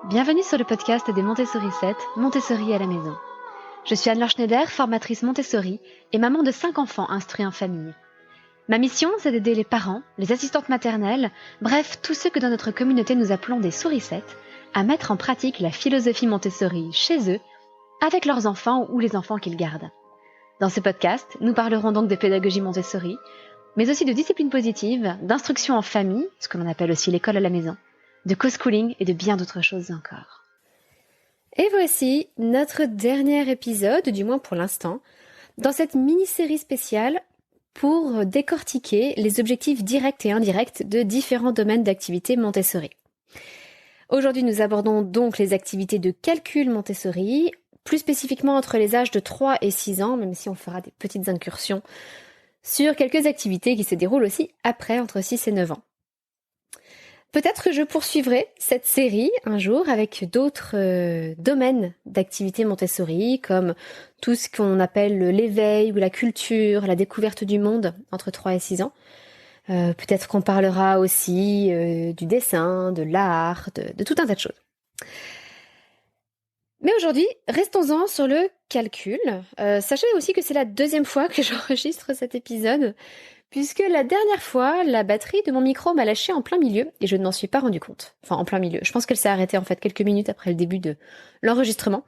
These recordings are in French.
Bienvenue sur le podcast des Montessori 7, Montessori à la maison. Je suis Anne-Laure Schneider, formatrice Montessori et maman de 5 enfants instruits en famille. Ma mission, c'est d'aider les parents, les assistantes maternelles, bref, tous ceux que dans notre communauté nous appelons des souricettes, à mettre en pratique la philosophie Montessori chez eux, avec leurs enfants ou les enfants qu'ils gardent. Dans ce podcast, nous parlerons donc de pédagogie Montessori, mais aussi de discipline positive, d'instruction en famille, ce que l'on appelle aussi l'école à la maison, de co-schooling et de bien d'autres choses encore. Et voici notre dernier épisode, du moins pour l'instant, dans cette mini-série spéciale pour décortiquer les objectifs directs et indirects de différents domaines d'activité Montessori. Aujourd'hui, nous abordons donc les activités de calcul Montessori, plus spécifiquement entre les âges de 3 et 6 ans, même si on fera des petites incursions sur quelques activités qui se déroulent aussi après, entre 6 et 9 ans. Peut-être que je poursuivrai cette série un jour avec d'autres domaines d'activité Montessori, comme tout ce qu'on appelle l'éveil ou la culture, la découverte du monde entre 3 et 6 ans. Peut-être qu'on parlera aussi du dessin, de l'art, de tout un tas de choses. Mais aujourd'hui, restons-en sur le calcul. Sachez aussi que c'est la deuxième fois que j'enregistre cet épisode, puisque la dernière fois, la batterie de mon micro m'a lâché en plein milieu et je ne m'en suis pas rendu compte. Enfin, en plein milieu. Je pense qu'elle s'est arrêtée en fait quelques minutes après le début de l'enregistrement.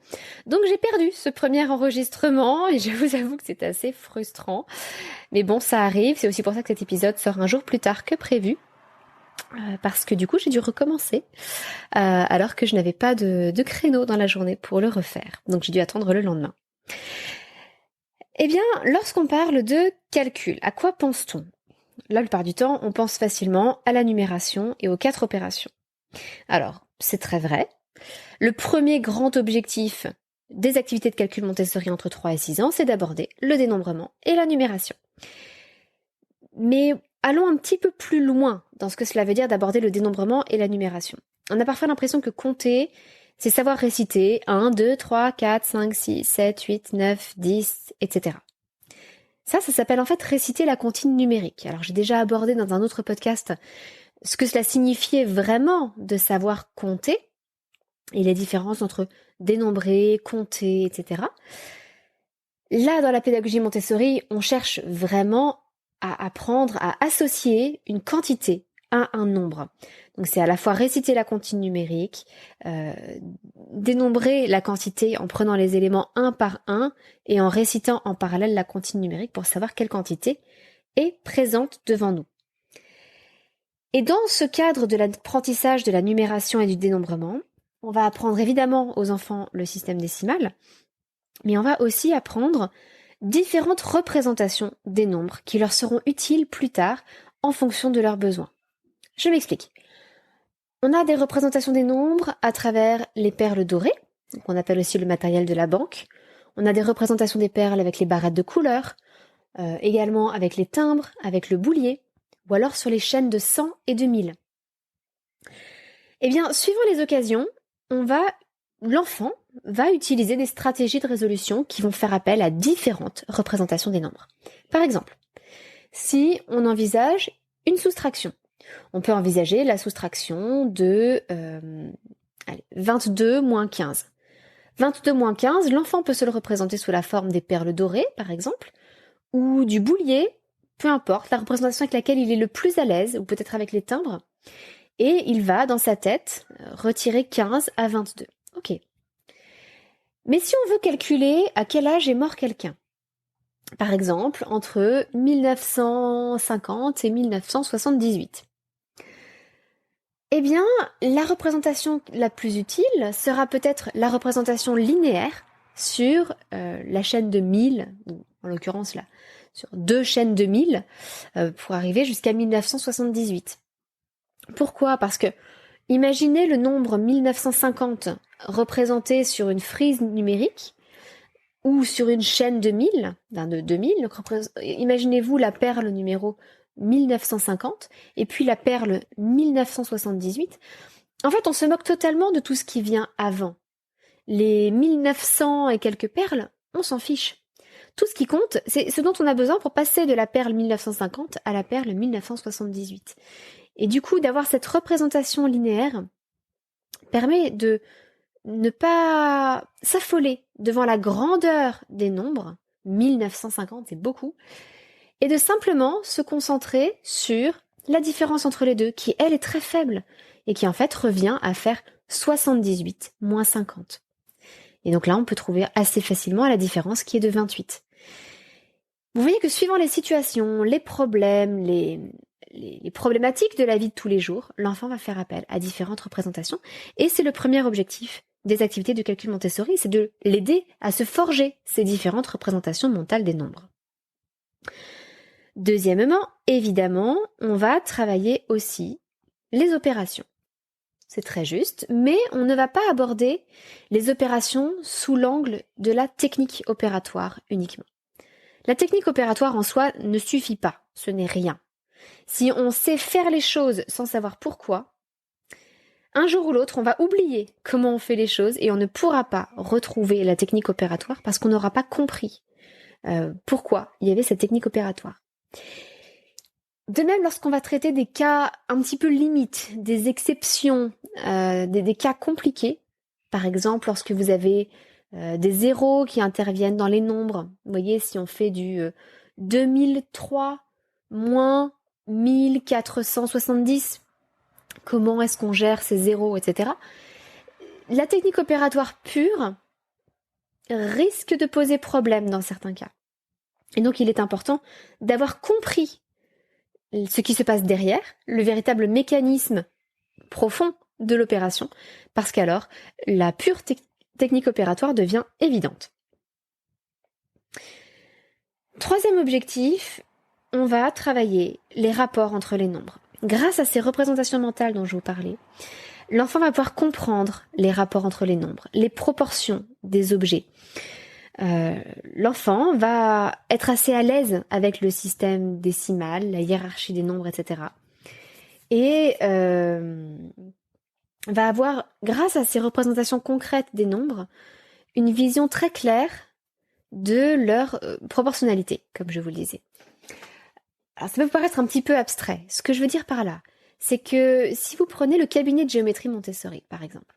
Donc j'ai perdu ce premier enregistrement et je vous avoue que c'est assez frustrant. Mais bon, ça arrive. C'est aussi pour ça que cet épisode sort un jour plus tard que prévu. Parce que du coup, j'ai dû recommencer alors que je n'avais pas de créneau dans la journée pour le refaire. Donc j'ai dû attendre le lendemain. Eh bien, lorsqu'on parle de calcul, à quoi pense-t-on ? La plupart du temps, on pense facilement à la numération et aux 4 opérations. Alors, c'est très vrai. Le premier grand objectif des activités de calcul Montessori entre 3 et 6 ans, c'est d'aborder le dénombrement et la numération. Mais allons un petit peu plus loin dans ce que cela veut dire d'aborder le dénombrement et la numération. On a parfois l'impression que compter, c'est savoir réciter 1, 2, 3, 4, 5, 6, 7, 8, 9, 10, etc. Ça s'appelle en fait réciter la comptine numérique. Alors j'ai déjà abordé dans un autre podcast ce que cela signifiait vraiment de savoir compter et les différences entre dénombrer, compter, etc. Là, dans la pédagogie Montessori, on cherche vraiment à apprendre à associer une quantité à un nombre. Donc c'est à la fois réciter la comptine numérique, dénombrer la quantité en prenant les éléments un par un et en récitant en parallèle la comptine numérique pour savoir quelle quantité est présente devant nous. Et dans ce cadre de l'apprentissage de la numération et du dénombrement, on va apprendre évidemment aux enfants le système décimal, mais on va aussi apprendre différentes représentations des nombres qui leur seront utiles plus tard en fonction de leurs besoins. Je m'explique. On a des représentations des nombres à travers les perles dorées, qu'on appelle aussi le matériel de la banque. On a des représentations des perles avec les barrettes de couleurs, également avec les timbres, avec le boulier, ou alors sur les chaînes de 100 et de 1000. Eh bien, suivant les occasions, l'enfant va utiliser des stratégies de résolution qui vont faire appel à différentes représentations des nombres. Par exemple, si on envisage une soustraction, on peut envisager la soustraction de 22 moins 15. 22 moins 15, l'enfant peut se le représenter sous la forme des perles dorées, par exemple, ou du boulier, peu importe, la représentation avec laquelle il est le plus à l'aise, ou peut-être avec les timbres, et il va, dans sa tête, retirer 15 à 22. Ok. Mais si on veut calculer à quel âge est mort quelqu'un, par exemple, entre 1950 et 1978, eh bien, la représentation la plus utile sera peut-être la représentation linéaire sur la chaîne de 1000, en l'occurrence là, sur 2 chaînes de 1000, pour arriver jusqu'à 1978. Pourquoi ? Parce que imaginez le nombre 1950 représenté sur une frise numérique ou sur une chaîne de 1000, de 2000. Donc imaginez-vous la perle numéro 1950 et puis la perle 1978. En fait, on se moque totalement de tout ce qui vient avant. Les 1900 et quelques perles, on s'en fiche. Tout ce qui compte, c'est ce dont on a besoin pour passer de la perle 1950 à la perle 1978. Et du coup, d'avoir cette représentation linéaire permet de ne pas s'affoler devant la grandeur des nombres, 1950 c'est beaucoup, et de simplement se concentrer sur la différence entre les deux, qui elle est très faible, et qui en fait revient à faire 78 moins 50. Et donc là, on peut trouver assez facilement la différence qui est de 28. Vous voyez que suivant les situations, les problèmes, les problématiques de la vie de tous les jours, l'enfant va faire appel à différentes représentations. Et c'est le premier objectif des activités de calcul Montessori, c'est de l'aider à se forger ces différentes représentations mentales des nombres. Deuxièmement, évidemment, on va travailler aussi les opérations. C'est très juste, mais on ne va pas aborder les opérations sous l'angle de la technique opératoire uniquement. La technique opératoire en soi ne suffit pas, ce n'est rien. Si on sait faire les choses sans savoir pourquoi, un jour ou l'autre, on va oublier comment on fait les choses et on ne pourra pas retrouver la technique opératoire parce qu'on n'aura pas compris pourquoi il y avait cette technique opératoire. De même, lorsqu'on va traiter des cas un petit peu limites, des exceptions, des cas compliqués, par exemple lorsque vous avez des zéros qui interviennent dans les nombres, vous voyez, si on fait du 2003 moins 1470, comment est-ce qu'on gère ces zéros, etc. La technique opératoire pure risque de poser problème dans certains cas. Et donc il est important d'avoir compris ce qui se passe derrière, le véritable mécanisme profond de l'opération, parce qu'alors la pure technique opératoire devient évidente. Troisième objectif, on va travailler les rapports entre les nombres. Grâce à ces représentations mentales dont je vous parlais, l'enfant va pouvoir comprendre les rapports entre les nombres, les proportions des objets. L'enfant va être assez à l'aise avec le système décimal, la hiérarchie des nombres, etc. Et va avoir, grâce à ces représentations concrètes des nombres, une vision très claire de leur proportionnalité, comme je vous le disais. Alors ça peut vous paraître un petit peu abstrait. Ce que je veux dire par là, c'est que si vous prenez le cabinet de géométrie Montessori, par exemple,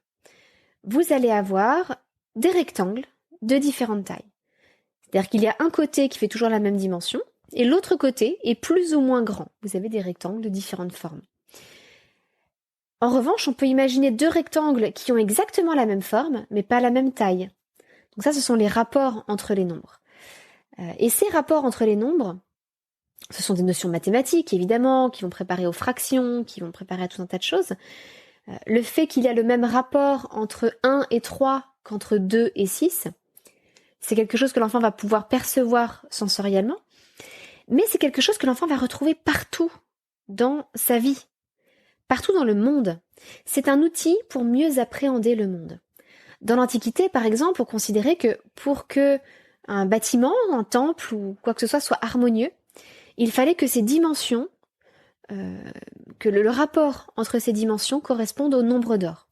vous allez avoir des rectangles de différentes tailles. C'est-à-dire qu'il y a un côté qui fait toujours la même dimension, et l'autre côté est plus ou moins grand. Vous avez des rectangles de différentes formes. En revanche, on peut imaginer deux rectangles qui ont exactement la même forme, mais pas la même taille. Donc ça, ce sont les rapports entre les nombres. Et ces rapports entre les nombres, ce sont des notions mathématiques, évidemment, qui vont préparer aux fractions, qui vont préparer à tout un tas de choses. Le fait qu'il y a le même rapport entre 1 et 3 qu'entre 2 et 6, c'est quelque chose que l'enfant va pouvoir percevoir sensoriellement, mais c'est quelque chose que l'enfant va retrouver partout dans sa vie, partout dans le monde. C'est un outil pour mieux appréhender le monde. Dans l'Antiquité, par exemple, on considérait que pour que un bâtiment, un temple ou quoi que ce soit harmonieux, il fallait que ces dimensions, que le rapport entre ces dimensions corresponde au nombre d'or.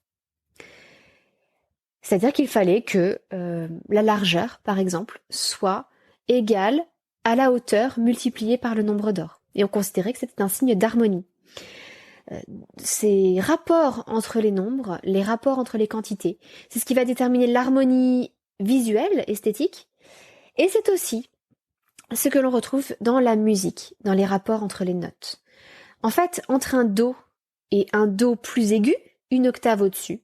C'est-à-dire qu'il fallait que la largeur, par exemple, soit égale à la hauteur multipliée par le nombre d'or. Et on considérait que c'était un signe d'harmonie. Ces rapports entre les nombres, les rapports entre les quantités, c'est ce qui va déterminer l'harmonie visuelle, esthétique, et c'est aussi ce que l'on retrouve dans la musique, dans les rapports entre les notes. En fait, entre un do et un do plus aigu, une octave au-dessus,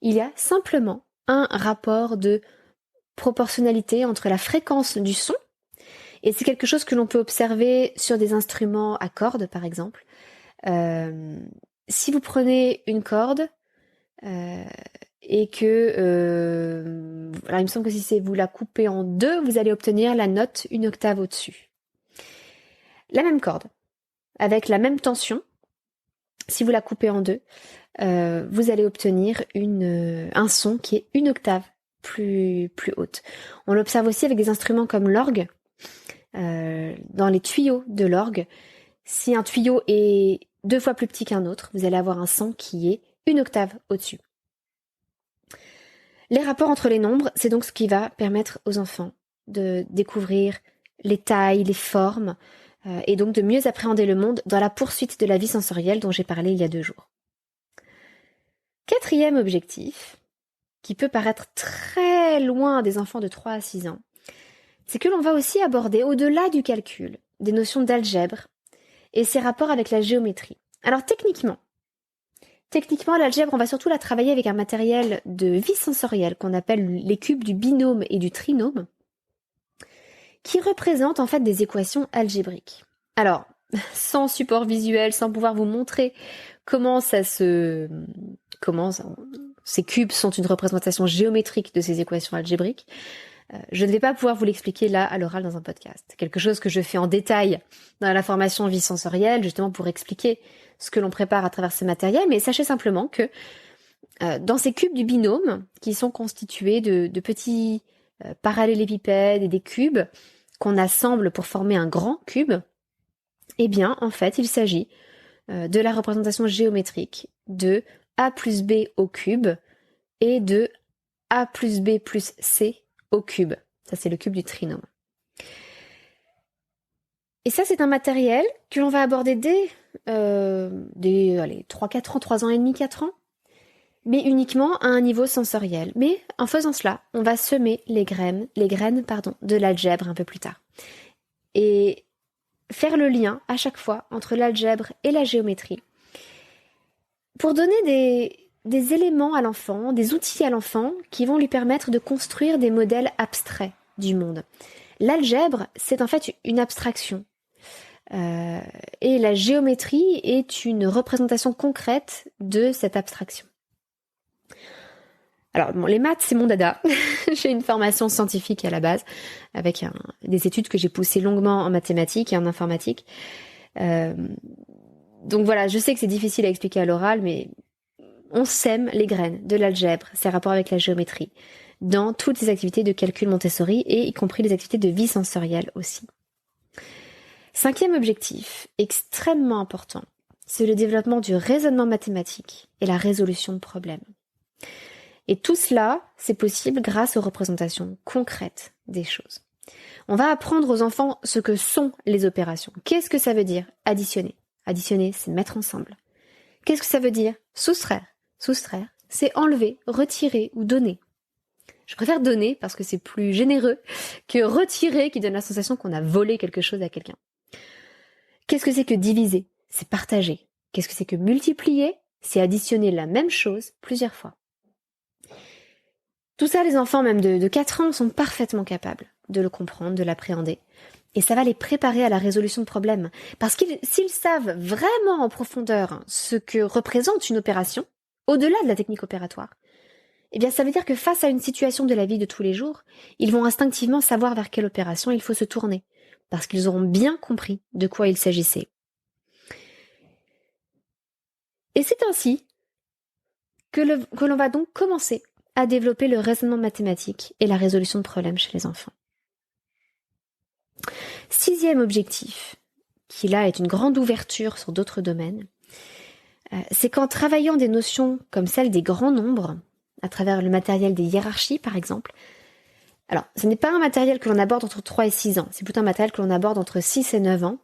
il y a simplement un rapport de proportionnalité entre la fréquence du son, et c'est quelque chose que l'on peut observer sur des instruments à cordes, par exemple. Si vous prenez une corde et que alors il me semble que si vous la coupez en deux, vous allez obtenir la note une octave au-dessus. La même corde, avec la même tension, si vous la coupez en deux, vous allez obtenir un son qui est une octave plus haute. On l'observe aussi avec des instruments comme l'orgue. Dans les tuyaux de l'orgue, si un tuyau est 2 fois plus petit qu'un autre, vous allez avoir un son qui est une octave au-dessus. Les rapports entre les nombres, c'est donc ce qui va permettre aux enfants de découvrir les tailles, les formes, et donc de mieux appréhender le monde dans la poursuite de la vie sensorielle dont j'ai parlé il y a 2 jours. 4e objectif, qui peut paraître très loin des enfants de 3 à 6 ans, c'est que l'on va aussi aborder, au-delà du calcul, des notions d'algèbre et ses rapports avec la géométrie. Alors techniquement, l'algèbre, on va surtout la travailler avec un matériel de vie sensorielle qu'on appelle les cubes du binôme et du trinôme, qui représentent en fait des équations algébriques. Alors, sans support visuel, sans pouvoir vous montrer comment ces cubes sont une représentation géométrique de ces équations algébriques, je ne vais pas pouvoir vous l'expliquer là à l'oral dans un podcast. Quelque chose que je fais en détail dans la formation vie sensorielle, justement pour expliquer ce que l'on prépare à travers ce matériel, mais sachez simplement que dans ces cubes du binôme, qui sont constitués de petits parallélépipèdes et des cubes qu'on assemble pour former un grand cube, eh bien, en fait, il s'agit de la représentation géométrique de a plus b au cube et de a plus b plus c au cube. Ça, c'est le cube du trinôme. Et ça, c'est un matériel que l'on va aborder dès 3-4 ans, 3 ans et demi, 4 ans, mais uniquement à un niveau sensoriel. Mais en faisant cela, on va semer les graines de l'algèbre un peu plus tard. Et faire le lien à chaque fois entre l'algèbre et la géométrie pour donner des éléments à l'enfant, des outils à l'enfant qui vont lui permettre de construire des modèles abstraits du monde. L'algèbre, c'est en fait une abstraction. Et la géométrie est une représentation concrète de cette abstraction. Alors, bon, les maths, c'est mon dada. J'ai une formation scientifique à la base, avec des études que j'ai poussées longuement en mathématiques et en informatique. Donc voilà, je sais que c'est difficile à expliquer à l'oral, mais on sème les graines de l'algèbre, ses rapports avec la géométrie, dans toutes les activités de calcul Montessori, et y compris les activités de vie sensorielle aussi. 5e objectif, extrêmement important, c'est le développement du raisonnement mathématique et la résolution de problèmes. Et tout cela, c'est possible grâce aux représentations concrètes des choses. On va apprendre aux enfants ce que sont les opérations. Qu'est-ce que ça veut dire additionner? Additionner, c'est mettre ensemble. Qu'est-ce que ça veut dire soustraire? Soustraire, c'est enlever, retirer ou donner. Je préfère donner parce que c'est plus généreux que retirer qui donne la sensation qu'on a volé quelque chose à quelqu'un. Qu'est-ce que c'est que diviser? C'est partager. Qu'est-ce que c'est que multiplier? C'est additionner la même chose plusieurs fois. Tout ça, les enfants même de 4 ans sont parfaitement capables de le comprendre, de l'appréhender. Et ça va les préparer à la résolution de problèmes. Parce qu'ils, s'ils savent vraiment en profondeur ce que représente une opération, au-delà de la technique opératoire, eh bien ça veut dire que face à une situation de la vie de tous les jours, ils vont instinctivement savoir vers quelle opération il faut se tourner. Parce qu'ils auront bien compris de quoi il s'agissait. Et c'est ainsi que l'on va donc commencer à développer le raisonnement mathématique et la résolution de problèmes chez les enfants. 6e objectif, qui là est une grande ouverture sur d'autres domaines, c'est qu'en travaillant des notions comme celle des grands nombres, à travers le matériel des hiérarchies par exemple, alors ce n'est pas un matériel que l'on aborde entre 3 et 6 ans, c'est plutôt un matériel que l'on aborde entre 6 et 9 ans.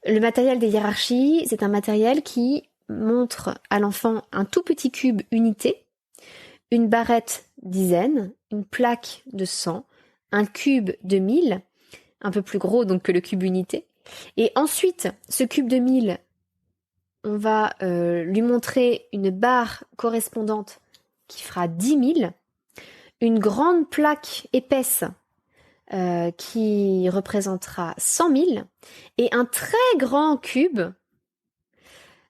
Le matériel des hiérarchies, c'est un matériel qui montre à l'enfant un tout petit cube unité, une barrette dizaine, une plaque de 100, un cube de 1000, un peu plus gros donc que le cube unité. Et ensuite, ce cube de 1000, on va lui montrer une barre correspondante qui fera 10 000, une grande plaque épaisse qui représentera 100 000, et un très grand cube.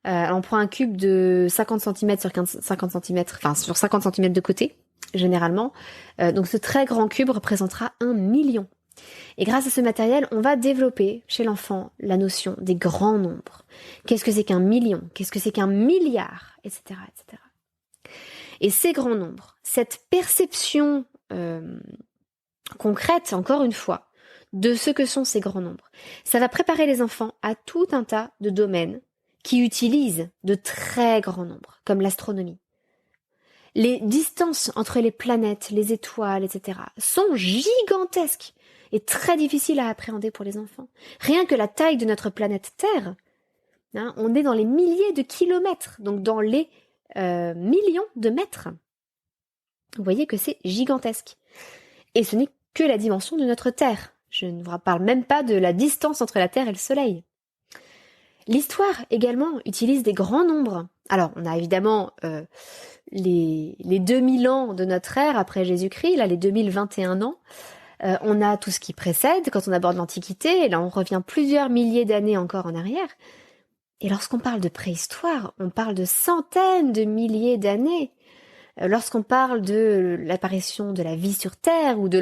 On prend un cube de 50 cm sur 50 cm, enfin sur 50 cm de côté, généralement. Donc ce très grand cube représentera 1 million. Et grâce à ce matériel, on va développer chez l'enfant la notion des grands nombres. Qu'est-ce que c'est qu'un million? Qu'est-ce que c'est qu'un milliard? Etc., etc. Et ces grands nombres, cette perception concrète, encore une fois, de ce que sont ces grands nombres, ça va préparer les enfants à tout un tas de domaines qui utilisent de très grands nombres, comme l'astronomie. Les distances entre les planètes, les étoiles, etc. sont gigantesques et très difficiles à appréhender pour les enfants. Rien que la taille de notre planète Terre, on est dans les milliers de kilomètres, donc dans les millions de mètres. Vous voyez que c'est gigantesque. Et ce n'est que la dimension de notre Terre. Je ne vous parle même pas de la distance entre la Terre et le Soleil. L'histoire également utilise des grands nombres. Alors, on a évidemment les 2000 ans de notre ère après Jésus-Christ, là les 2021 ans. On a tout ce qui précède quand on aborde l'Antiquité, et là on revient plusieurs milliers d'années encore en arrière. Et lorsqu'on parle de préhistoire, on parle de centaines de milliers d'années. Lorsqu'on parle de l'apparition de la vie sur Terre ou de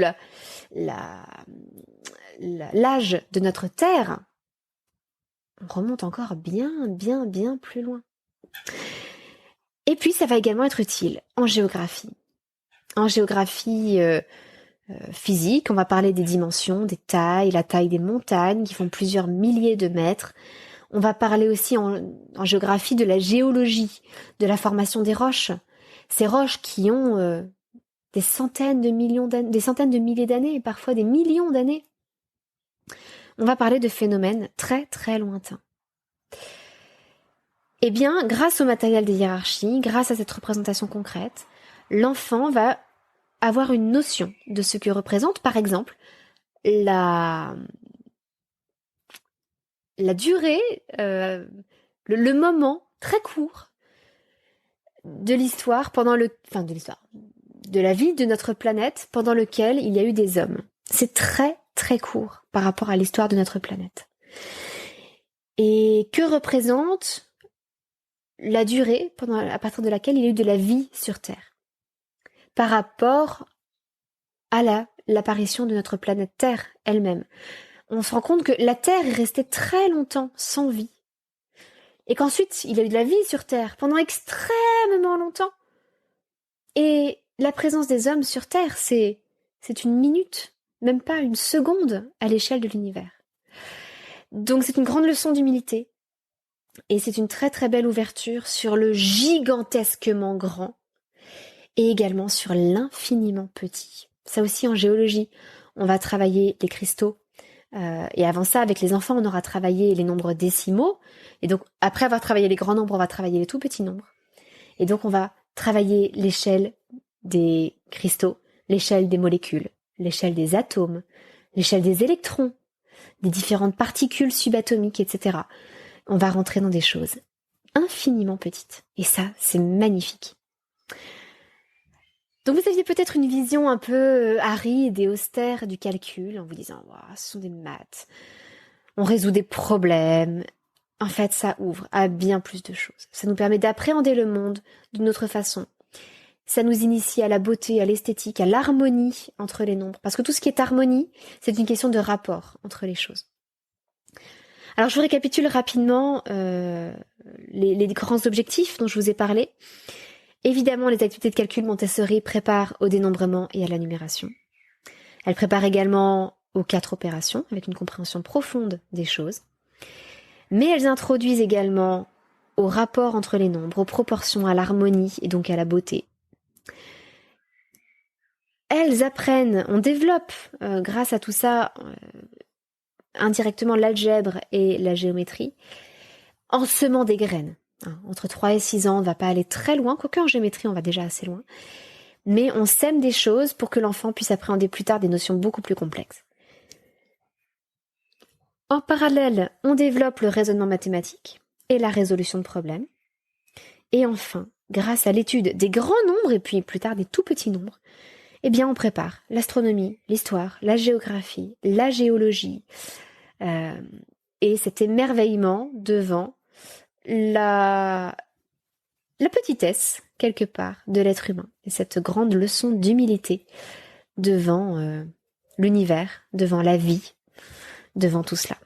l'âge de notre Terre, on remonte encore bien, bien, bien plus loin. Et puis ça va également être utile en géographie. En géographie physique, on va parler des dimensions, des tailles, la taille des montagnes qui font plusieurs milliers de mètres. On va parler aussi en géographie de la géologie, de la formation des roches. Ces roches qui ont des centaines de milliers d'années, parfois des millions d'années. On va parler de phénomènes très très lointains. Eh bien, grâce au matériel des hiérarchies, grâce à cette représentation concrète, l'enfant va avoir une notion de ce que représente, par exemple, la durée, le moment très court de l'histoire de la vie de notre planète pendant lequel il y a eu des hommes. C'est très très court par rapport à l'histoire de notre planète. Et que représente la durée à partir de laquelle il y a eu de la vie sur Terre par rapport à l'apparition de notre planète Terre elle-même. On se rend compte que la Terre est restée très longtemps sans vie. Et qu'ensuite, il y a eu de la vie sur Terre pendant extrêmement longtemps. Et la présence des hommes sur Terre, c'est une minute, même pas une seconde à l'échelle de l'univers. Donc c'est une grande leçon d'humilité. Et c'est une très très belle ouverture sur le gigantesquement grand et également sur l'infiniment petit. Ça aussi en géologie, on va travailler les cristaux. Et avant ça, avec les enfants, on aura travaillé les nombres décimaux. Et donc, après avoir travaillé les grands nombres, on va travailler les tout petits nombres. Et donc, on va travailler l'échelle des cristaux, l'échelle des molécules, l'échelle des atomes, l'échelle des électrons, des différentes particules subatomiques, etc. On va rentrer dans des choses infiniment petites. Et ça, c'est magnifique. Donc vous aviez peut-être une vision un peu aride et austère du calcul en vous disant « ce sont des maths, on résout des problèmes ». En fait, ça ouvre à bien plus de choses. Ça nous permet d'appréhender le monde d'une autre façon. Ça nous initie à la beauté, à l'esthétique, à l'harmonie entre les nombres. Parce que tout ce qui est harmonie, c'est une question de rapport entre les choses. Alors je vous récapitule rapidement les grands objectifs dont je vous ai parlé. Évidemment, les activités de calcul Montessori préparent au dénombrement et à la numération. Elles préparent également aux 4 opérations, avec une compréhension profonde des choses. Mais elles introduisent également au rapport entre les nombres, aux proportions, à l'harmonie et donc à la beauté. Elles apprennent, on développe grâce à tout ça indirectement l'algèbre et la géométrie en semant des graines. Entre 3 et 6 ans, on ne va pas aller très loin, quoique en géométrie, on va déjà assez loin. Mais on sème des choses pour que l'enfant puisse appréhender plus tard des notions beaucoup plus complexes. En parallèle, on développe le raisonnement mathématique et la résolution de problèmes. Et enfin, grâce à l'étude des grands nombres et puis plus tard des tout petits nombres, eh bien on prépare l'astronomie, l'histoire, la géographie, la géologie et cet émerveillement devant la petitesse, quelque part, de l'être humain et cette grande leçon d'humilité devant l'univers, devant la vie, devant tout cela.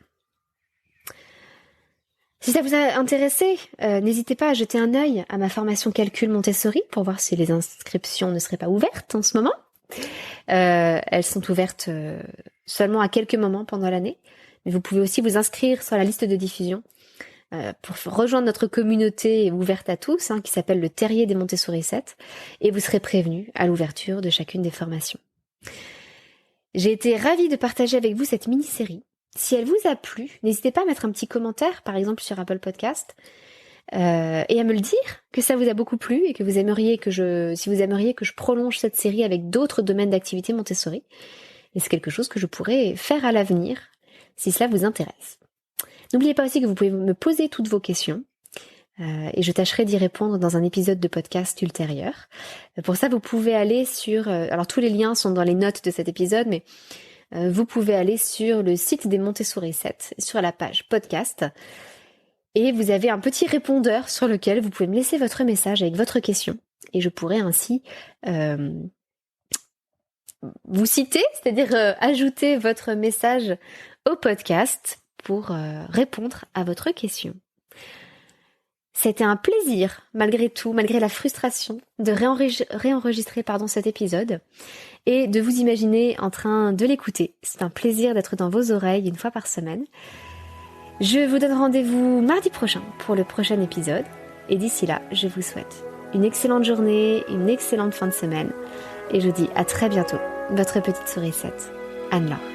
Si ça vous a intéressé, n'hésitez pas à jeter un œil à ma formation Calcul Montessori pour voir si les inscriptions ne seraient pas ouvertes en ce moment. Elles sont ouvertes seulement à quelques moments pendant l'année, mais vous pouvez aussi vous inscrire sur la liste de diffusion pour rejoindre notre communauté ouverte à tous, qui s'appelle le Terrier des Montessori 7, et vous serez prévenus à l'ouverture de chacune des formations. J'ai été ravie de partager avec vous cette mini-série. Si elle vous a plu, n'hésitez pas à mettre un petit commentaire, par exemple sur Apple Podcast, et à me le dire que ça vous a beaucoup plu et que vous aimeriez si vous aimeriez que je prolonge cette série avec d'autres domaines d'activité Montessori. Et c'est quelque chose que je pourrais faire à l'avenir si cela vous intéresse. N'oubliez pas aussi que vous pouvez me poser toutes vos questions et je tâcherai d'y répondre dans un épisode de podcast ultérieur. Pour ça, vous pouvez aller sur... alors tous les liens sont dans les notes de cet épisode, mais vous pouvez aller sur le site des Montessori 7, sur la page podcast, et vous avez un petit répondeur sur lequel vous pouvez me laisser votre message avec votre question, et je pourrai ainsi vous citer, c'est-à-dire ajouter votre message au podcast pour répondre à votre question. C'était un plaisir, malgré tout, malgré la frustration, de réenregistrer cet épisode et de vous imaginer en train de l'écouter. C'est un plaisir d'être dans vos oreilles une fois par semaine. Je vous donne rendez-vous mardi prochain pour le prochain épisode. Et d'ici là, je vous souhaite une excellente journée, une excellente fin de semaine. Et je vous dis à très bientôt. Votre petite sourisette, Anne-Laure.